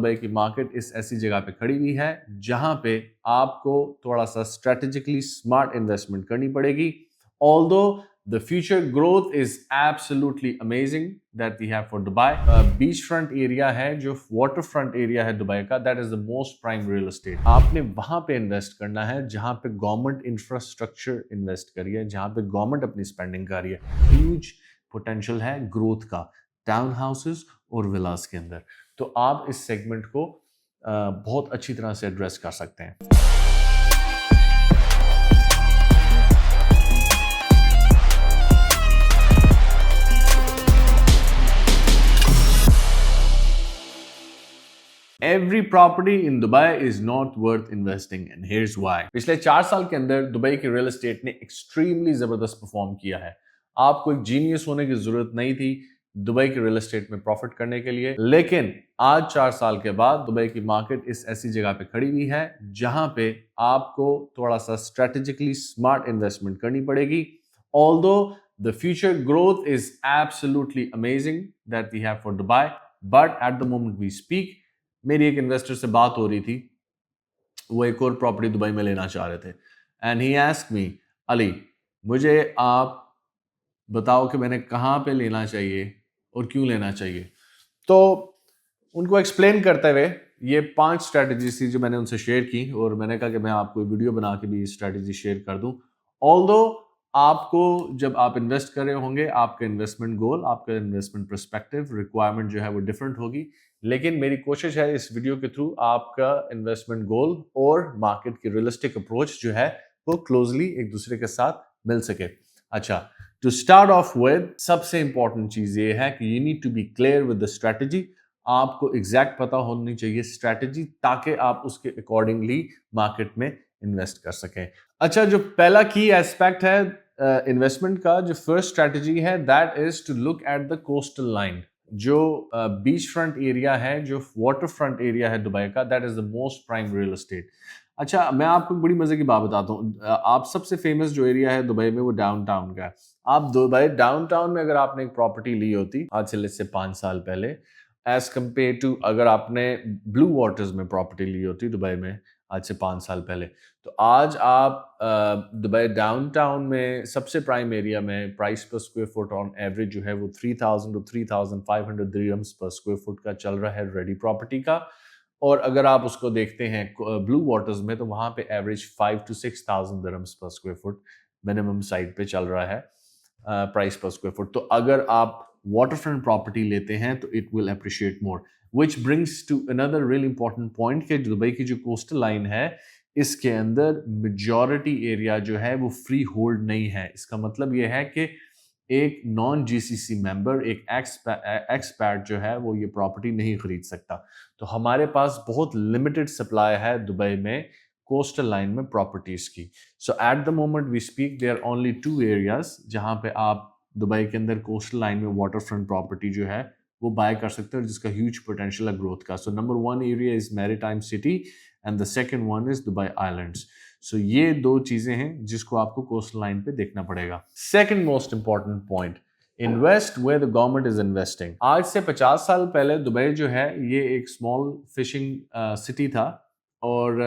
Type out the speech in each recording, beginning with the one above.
Dubai की market इस ऐसी जगह पे खड़ी हुई है जहां पे आपको थोड़ा सा स्ट्रेटेजिकली स्मार्ट इन्वेस्टमेंट करनी पड़ेगी. Although the future growth is absolutely amazing that we have for Dubai. Beach front area है, जो वाटर फ्रंट एरिया है दुबई का, that is the most prime real estate. आपने वहां पे इन्वेस्ट करना है जहां पे गवर्नमेंट इंफ्रास्ट्रक्चर इन्वेस्ट करी है, जहां पे गवर्नमेंट अपनी स्पेंडिंग कर रही है. ह्यूज पोटेंशियल है ग्रोथ का टाउन हाउसेस और विलास के अंदर. तो आप इस सेगमेंट को बहुत अच्छी तरह से एड्रेस कर सकते हैं. Every property in Dubai is not worth investing and here's why. पिछले 4 साल के अंदर दुबई की रियल एस्टेट ने एक्सट्रीमली जबरदस्त परफॉर्म किया है. आपको एक जीनियस होने की जरूरत नहीं थी दुबई की रियल एस्टेट में प्रॉफिट करने के लिए, लेकिन आज 4 साल के बाद दुबई की मार्केट इस ऐसी जगह पे खड़ी हुई है जहां पे आपको थोड़ा सा स्ट्रेटेजिकली स्मार्ट इन्वेस्टमेंट करनी पड़ेगी. Although the future growth is absolutely amazing that we have for Dubai, but at the moment we speak, मेरी एक इन्वेस्टर से बात हो रही थी, वो एक और प्रॉपर्टी दुबई में लेना चाह रहे थे. And he asked me, Ali मुझे आप बताओ कि मैंने कहाँ पे लेना चाहिए और क्यों लेना चाहिए. तो उनको एक्सप्लेन करते हुए ये 5 स्ट्रैटेजीज थी जो मैंने उनसे शेयर की, और मैंने कहा कि मैं आपको वीडियो बना के भी स्ट्रैटेजी शेयर कर दूं. ऑल्दो आपको जब आप इन्वेस्ट कर रहे होंगे, आपका इन्वेस्टमेंट गोल, आपका इन्वेस्टमेंट पर्सपेक्टिव, रिक्वायरमेंट जो है वो डिफरेंट होगी, लेकिन मेरी कोशिश है इस वीडियो के थ्रू आपका इन्वेस्टमेंट गोल और मार्केट की रियलिस्टिक अप्रोच जो है वो क्लोजली एक दूसरे के साथ मिल सके. अच्छा, टू स्टार्ट ऑफ विद, सबसे इंपॉर्टेंट चीज ये है कि you need to be clear with the strategy. आपको एग्जैक्ट पता होनी चाहिए स्ट्रेटजी, ताकि आप उसके अकॉर्डिंगली मार्केट में इन्वेस्ट कर सकें. अच्छा, जो पहला की एस्पेक्ट है इन्वेस्टमेंट का, जो फर्स्ट स्ट्रेटजी है, that is to look at the coastal line. जो बीच फ्रंट एरिया है, जो वाटर फ्रंट एरिया है दुबई का, that is the most prime real estate. अच्छा, मैं आपको बड़ी मजे की बात बताता हूँ. आप सबसे फेमस जो एरिया है दुबई में वो डाउनटाउन का है. आप दुबई डाउनटाउन में अगर आपने एक प्रॉपर्टी ली होती आज से 5 साल पहले, एज कम्पेयर टू अगर आपने ब्लू वाटर्स में प्रॉपर्टी ली होती दुबई में आज से 5 साल पहले, तो आज आप दुबई डाउनटाउन में सबसे प्राइम एरिया में प्राइस पर स्क्वायर फुट ऑन एवरेज जो है वो 3000 to 3500 दिरहम्स पर स्क्वायर फुट का चल रहा है रेडी प्रॉपर्टी का. और अगर आप उसको देखते हैं ब्लू वाटर्स में, तो वहाँ पे एवरेज 5 to 6000 दिरहम्स पर स्क्वायर फुट मिनिमम साइड पे चल रहा है प्राइस पर स्क्वायर फुट. तो अगर आप वाटर फ्रंट प्रॉपर्टी लेते हैं तो it will appreciate more, which brings to another really important point कि दुबई की जो कोस्टल लाइन है, इसके अंदर मेजॉरिटी एरिया जो है वो फ्री होल्ड नहीं है. इसका मतलब ये है कि एक नॉन जीसीसी मेंबर, एक एक्सपैट जो है वो ये प्रॉपर्टी नहीं खरीद सकता. तो हमारे पास बहुत लिमिटेड सप्लाई है दुबई में कोस्टल लाइन में प्रॉपर्टीज की. So at the moment we speak there only 2 areas जहां पे आप दुबई के अंदर कोस्टल लाइन में वाटर फ्रंट प्रॉपर्टी जो है वो बाय कर सकते हैं, जिसका ह्यूज पोटेंशियल है ग्रोथ का. So number 1 area is maritime city and the second one is Dubai islands. So ये 2 चीजें हैं जिसको आपको कोस्टल लाइन पे देखना पड़ेगा. Second most important point, invest where the government is investing. आज से 50 साल पहले दुबई जो है ये एक स्मॉल फिशिंग सिटी था, और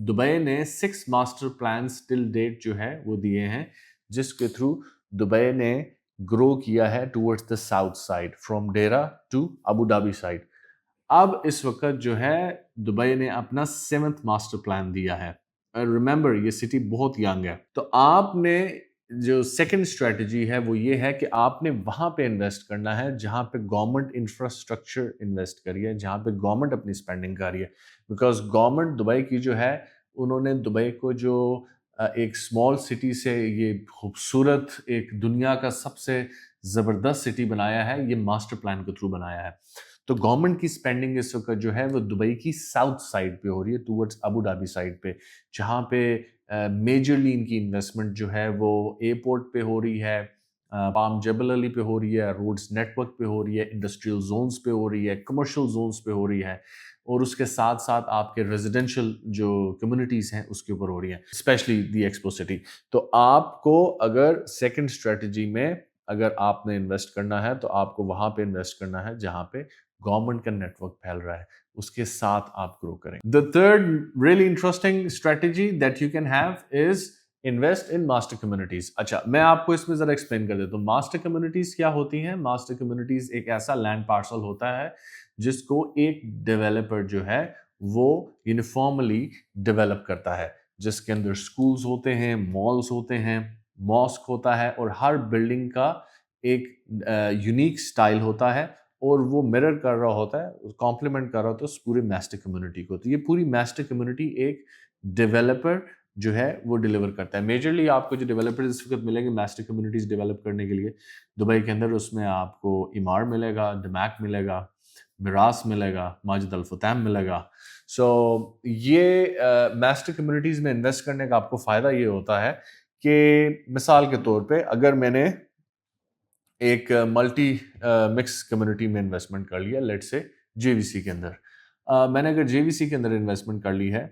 दुबई ने 6 मास्टर प्लान टिल डेट जो है वो दिए हैं, जिसके थ्रू दुबई ने ग्रो किया है towards the south side, from Deira to Abu Dhabi side. अब इस वक्त जो है दुबई ने अपना 7th मास्टर प्लान दिया है. रिमेंबर, ये सिटी बहुत यंग है. तो आपने जो सेकंड स्ट्रेटजी है वो ये है कि आपने वहां पे इन्वेस्ट करना है जहां पे गवर्नमेंट इंफ्रास्ट्रक्चर इन्वेस्ट करी है, जहां पे गवर्नमेंट अपनी स्पेंडिंग कर रही है. बिकॉज गवर्नमेंट दुबई की जो है, उन्होंने दुबई को जो एक स्मॉल सिटी से ये खूबसूरत एक दुनिया का सबसे ज़बरदस्त सिटी बनाया है, ये मास्टर प्लान के थ्रू बनाया है. तो गवर्नमेंट की स्पेंडिंग इस वक्त जो है वो दुबई की साउथ साइड पे हो रही है, टूवर्ड्स अबू धाबी साइड पे, जहाँ पे मेजरली इनकी इन्वेस्टमेंट जो है वो एयरपोर्ट पे हो रही है, पाम जबल अली पे हो रही है, रोड्स नेटवर्क पे हो रही है, इंडस्ट्रियल जोन्स पे हो रही है, कमर्शियल जोन्स पे हो रही है, और उसके साथ साथ आपके रेजिडेंशियल जो कम्युनिटीज़ हैं उसके ऊपर हो रही हैं, स्पेशली दी एक्सपो सिटी. तो आपको अगर सेकंड स्ट्रेटजी में अगर आपने इन्वेस्ट करना है तो आपको वहाँ पे इन्वेस्ट करना है जहाँ पे गवर्नमेंट का नेटवर्क फैल रहा है, उसके साथ आप ग्रो करें. The third really interesting strategy that you can have is invest in master communities. अच्छा, मैं आपको इसमें जरा एक्सप्लेन कर देता हूँ. मास्टर कम्युनिटीज क्या होती हैं? मास्टर कम्युनिटीज एक ऐसा लैंड पार्सल होता है जिसको एक डेवलपर जो है वो यूनिफॉर्मली डेवलप करता है, जिसके अंदर स्कूल्स होते हैं, मॉल्स होते हैं, मॉस्क होता है, और हर बिल्डिंग का एक यूनिक स्टाइल होता है, और वो मिरर कर रहा होता है, कॉम्प्लीमेंट कर रहा होता है उस पूरी मास्टर कम्युनिटी को. तो ये पूरी मास्टर कम्युनिटी एक डेवलपर जो है वो डिलीवर करता है. मेजरली आपको जो डेवलपर्स इस वक्त मिलेंगे मास्टर कम्युनिटीज डेवलप करने के लिए दुबई के अंदर, उसमें आपको इमार मिलेगा, डमैक मिलेगा, मिरास मिलेगा, माजिद अल फुतैम मिलेगा. सो ये मास्टर कम्युनिटीज़ में इन्वेस्ट करने का आपको फ़ायदा ये होता है कि मिसाल के तौर पे अगर मैंने एक मल्टी मिक्स कम्युनिटी में इन्वेस्टमेंट कर लिया, लेट्स से जेवीसी के अंदर, मैंने अगर जेवीसी के अंदर इन्वेस्टमेंट कर ली है,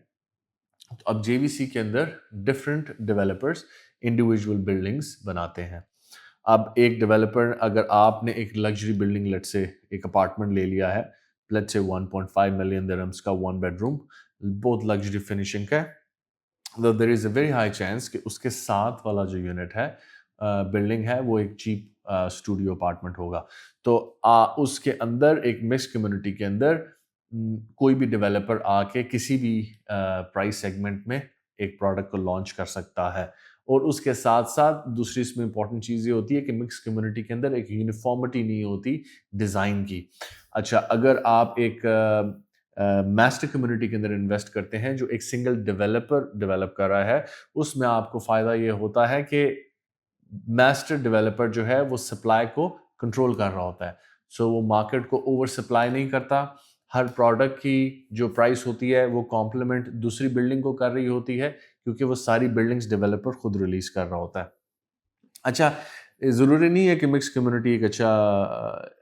तो अब जेवीसी के अंदर डिफरेंट डेवलपर्स इंडिविजुअल बिल्डिंग्स बनाते हैं. अब एक डेवलपर, अगर आपने एक लग्जरी बिल्डिंग, लेट्स से एक अपार्टमेंट ले लिया है, लेट्स से 1.5 मिलियन दिरहम्स का 1 बेडरूम, बहुत लग्जरी फिनिशिंग का है, तो there is a very high chance कि उसके साथ वाला जो यूनिट है, बिल्डिंग है, वो एक चीप स्टूडियो अपार्टमेंट होगा. तो उसके अंदर एक मिक्स कम्युनिटी के अंदर कोई भी डेवलपर आके किसी भी प्राइस सेगमेंट में एक प्रोडक्ट को लॉन्च कर सकता है. और उसके साथ साथ दूसरी इसमें इंपॉर्टेंट चीज़ ये होती है कि मिक्स कम्युनिटी के अंदर एक यूनिफॉर्मिटी नहीं होती डिज़ाइन की. अच्छा, अगर आप एक मास्टर कम्युनिटी के अंदर इन्वेस्ट करते हैं जो एक सिंगल डेवलपर डेवलप कर रहा है, उसमें आपको फ़ायदा ये होता है कि मास्टर डेवलपर जो है वो सप्लाई को कंट्रोल कर रहा होता है. सो वो मार्केट को ओवर सप्लाई नहीं करता. हर प्रोडक्ट की जो प्राइस होती है वो कॉम्प्लीमेंट दूसरी बिल्डिंग को कर रही होती है, क्योंकि वो सारी बिल्डिंग्स डेवलपर खुद रिलीज कर रहा होता है. अच्छा, ज़रूरी नहीं है कि मिक्स कम्युनिटी एक अच्छा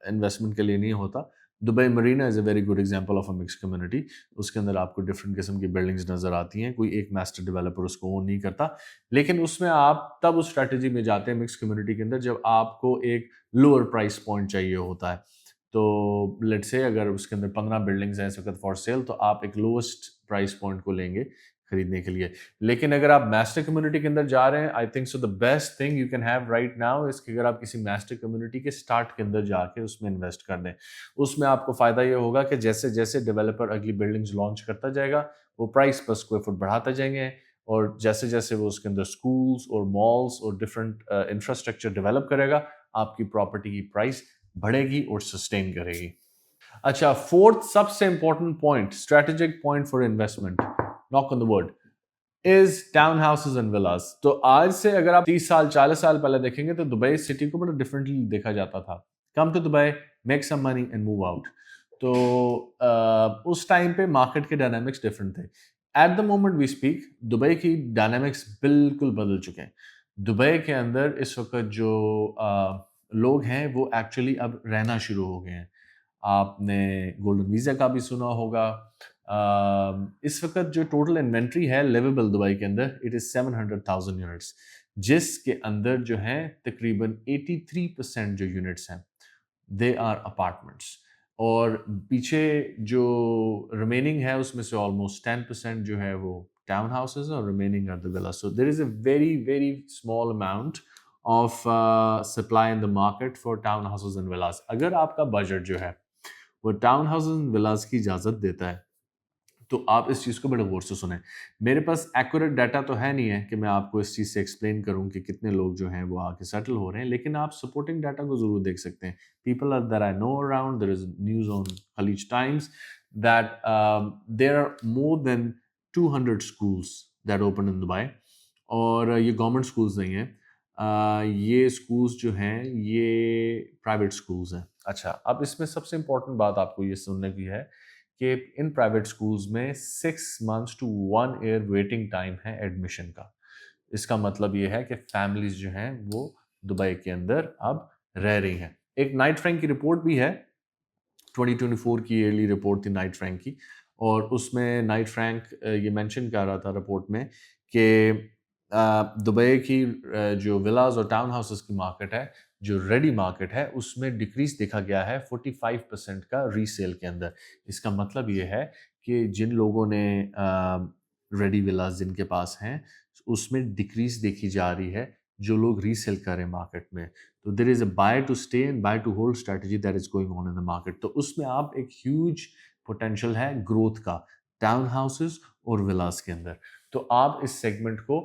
इन्वेस्टमेंट के लिए नहीं होता. Dubai Marina is a very good example of a mix community. उसके अंदर आपको डिफरेंट किस्म की बिल्डिंग्स नज़र आती हैं, कोई एक मास्टर डेवलपर उसको ओन नहीं करता. लेकिन उसमें आप तब उस स्ट्रैटेजी में जाते हैं मिक्स कम्युनिटी के अंदर जब आपको एक लोअर प्राइस पॉइंट चाहिए होता है. तो लेट्स से अगर उसके अंदर 15 बिल्डिंग्स हैं इस वक्त फॉर सेल, तो आप एक लोएस्ट प्राइस पॉइंट को लेंगे खरीदने के लिए. लेकिन अगर आप मास्टर कम्युनिटी के अंदर जा रहे हैं, I think so the best thing you can have right now is कि अगर आप किसी मास्टर कम्युनिटी के स्टार्ट के अंदर जाके उसमें इन्वेस्ट कर दें. उसमें आपको फ़ायदा ये होगा कि जैसे जैसे डेवलपर अगली बिल्डिंग्स लॉन्च करता जाएगा, वो प्राइस पर स्क्वायर फुट बढ़ाते जाएंगे, और जैसे जैसे वो उसके अंदर स्कूल्स और मॉल्स और डिफरेंट इंफ्रास्ट्रक्चर डेवलप करेगा, आपकी प्रॉपर्टी की प्राइस बढ़ेगी और सस्टेन करेगी. अच्छा, फोर्थ सबसे important point, strategic point for investment, knock on the word, is town houses and villas. तो आज से अगर आप 30 साल 40 साल पहले देखेंगे तो दुबई सिटी को बड़ा डिफरेंटली देखा जाता था. Come to Dubai, make some money and move out. तो उस टाइम पे मार्केट के डायनामिक्स डिफरेंट थे. At the moment we speak, Dubai की डायनामिक्स बिल्कुल बदल चुके हैं. दुबई के अंदर इस वक्त जो लोग हैं वो एक्चुअली अब रहना शुरू हो गए हैं. आपने गोल्डन वीज़ा का भी सुना होगा. इस वक्त जो टोटल इन्वेंट्री है लिवेबल दुबई के अंदर, इट इज़ 700,000 यूनिट्स, जिसके अंदर जो हैं तकरीबन 83% जो यूनिट्स हैं दे आर अपार्टमेंट्स, और पीछे जो रिमेनिंग है उसमें से ऑलमोस्ट 10% जो है वो टाउन हाउसेज और remaining are the villas. So there is a very very small amount of supply in the market for town houses and villas. अगर आपका बजट जो है वो टाउन हाउसेज एंड विलास की इजाज़त देता है, तो आप इस चीज़ को बड़े गौर से सुनें. मेरे पास एक्यूरेट डाटा तो है नहीं है कि मैं आपको इस चीज़ से एक्सप्लेन करूं कि कितने लोग जो हैं वो आके सेटल हो रहे हैं, लेकिन आप सपोर्टिंग डाटा को ज़रूर देख सकते हैं. People are that I know around, there is news on Khaleej Times that there are more than 200 schools that open in Dubai, और ये गवर्नमेंट स्कूल्स नहीं हैं. ये स्कूल्स जो हैं ये प्राइवेट स्कूल्स हैं. अच्छा, अब इसमें सबसे इम्पोर्टेंट बात आपको ये सुनने की है कि इन प्राइवेट स्कूल्स में 6 months to 1 year waiting time है एडमिशन का. इसका मतलब ये है कि फैमिलीज जो हैं वो दुबई के अंदर अब रह रही हैं. एक नाइट फ्रैंक की रिपोर्ट भी है, 2024 की ईयरली रिपोर्ट थी नाइट फ्रैंक की, और उसमें नाइट फ्रैंक ये मेंशन कर रहा था रिपोर्ट में कि दुबई की जो विलाज और टाउन हाउसेस की मार्केट है جو ریڈی مارکیٹ ہے اس میں ڈکریز دیکھا گیا ہے 45% کا ریسیل کے اندر. اس کا مطلب یہ ہے کہ جن لوگوں نے ریڈی ولاز جن کے پاس ہیں اس میں ڈکریز دیکھی جا رہی ہے جو لوگ ریسیل کر رہے ہیں مارکیٹ میں. تو there is a buy to stay and buy to hold strategy that is going on in the market. تو اس میں آپ ایک ہیوج پوٹینشیل ہے گروتھ کا ٹاؤن ہاؤسز اور ولاز کے اندر. تو آپ اس سیگمنٹ کو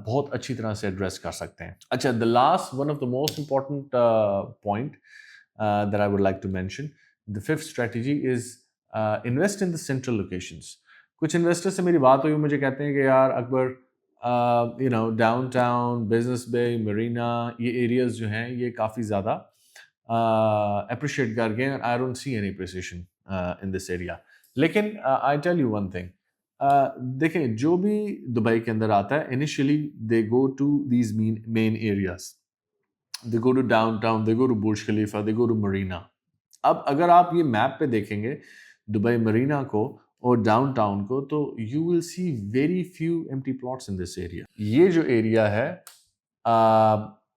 بہت اچھی طرح سے ایڈریس کر سکتے ہیں. اچھا the last one of the most important point that I would like to mention, the fifth strategy is invest in the central locations. کچھ انویسٹر سے میری بات ہوئی مجھے کہتے ہیں کہ یار Akbar downtown business bay marina یہ ایریاز جو ہیں یہ کافی زیادہ اپریشیٹ کر گئے ہیں. I don't see any appreciation in this area. لیکن I tell you one thing, دیکھیں جو بھی دبئی کے اندر آتا ہے initially they go to these main areas, they go to downtown, they go to Burj خلیفہ, دے گو ٹو مرینا. اب اگر آپ یہ میپ پہ دیکھیں گے دبئی مرینا کو اور ڈاؤن ٹاؤن کو تو you will C very few empty plots in this area. یہ جو ایریا ہے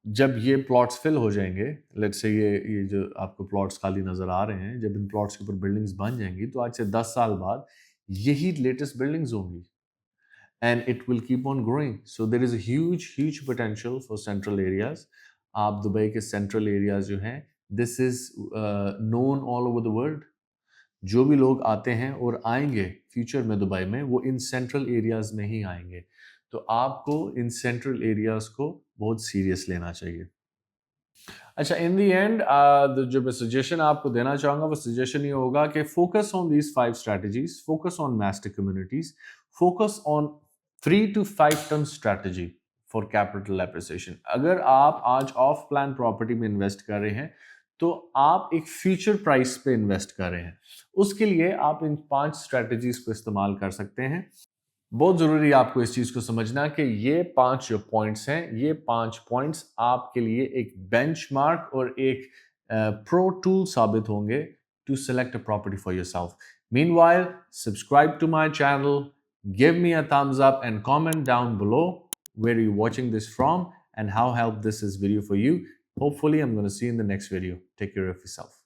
جب یہ پلاٹس فل ہو جائیں گے, لیٹ سے یہ جو آپ کو پلاٹس خالی نظر آ رہے ہیں, جب ان پلاٹس کے اوپر بلڈنگز بن جائیں گی تو آج سے 10 سال بعد یہی لیٹسٹ بلڈنگز ہوں گی and it will keep on growing. So there is a huge potential for central areas. آپ دبئی کے سینٹرل ایریاز جو ہیں دس از نون آل اوور دا ورلڈ. جو بھی لوگ آتے ہیں اور آئیں گے فیوچر میں دبئی میں وہ ان سینٹرل ایریاز میں ہی آئیں گے. تو آپ کو ان سینٹرل ایریاز کو بہت سیریس لینا چاہیے. اچھا ان دی اینڈ جو میں سجیشن آپ کو دینا چاہوں گا وہ سجیشن یہ ہوگا کہ focus on these 5 strategies, focus on master communities, focus on 3 to 5 term strategy for capital appreciation. اگر آپ آج آف پلان پراپرٹی میں انویسٹ کر رہے ہیں تو آپ ایک فیوچر پرائس پہ انویسٹ کر رہے ہیں. اس کے لیے آپ ان 5 اسٹریٹجیز کو استعمال کر سکتے ہیں. بہت ضروری ہے آپ کو اس چیز کو سمجھنا کہ یہ 5 جو پوائنٹس ہیں یہ 5 پوائنٹس آپ کے لیے ایک بینچ مارک اور ایک پرو ٹول ثابت ہوں گے to select a property for yourself. Meanwhile subscribe to my channel, give me a thumbs up and comment down below where you're watching this from and how helped this is video for you. Hopefully I'm going to see you in the next video. Take care of yourself.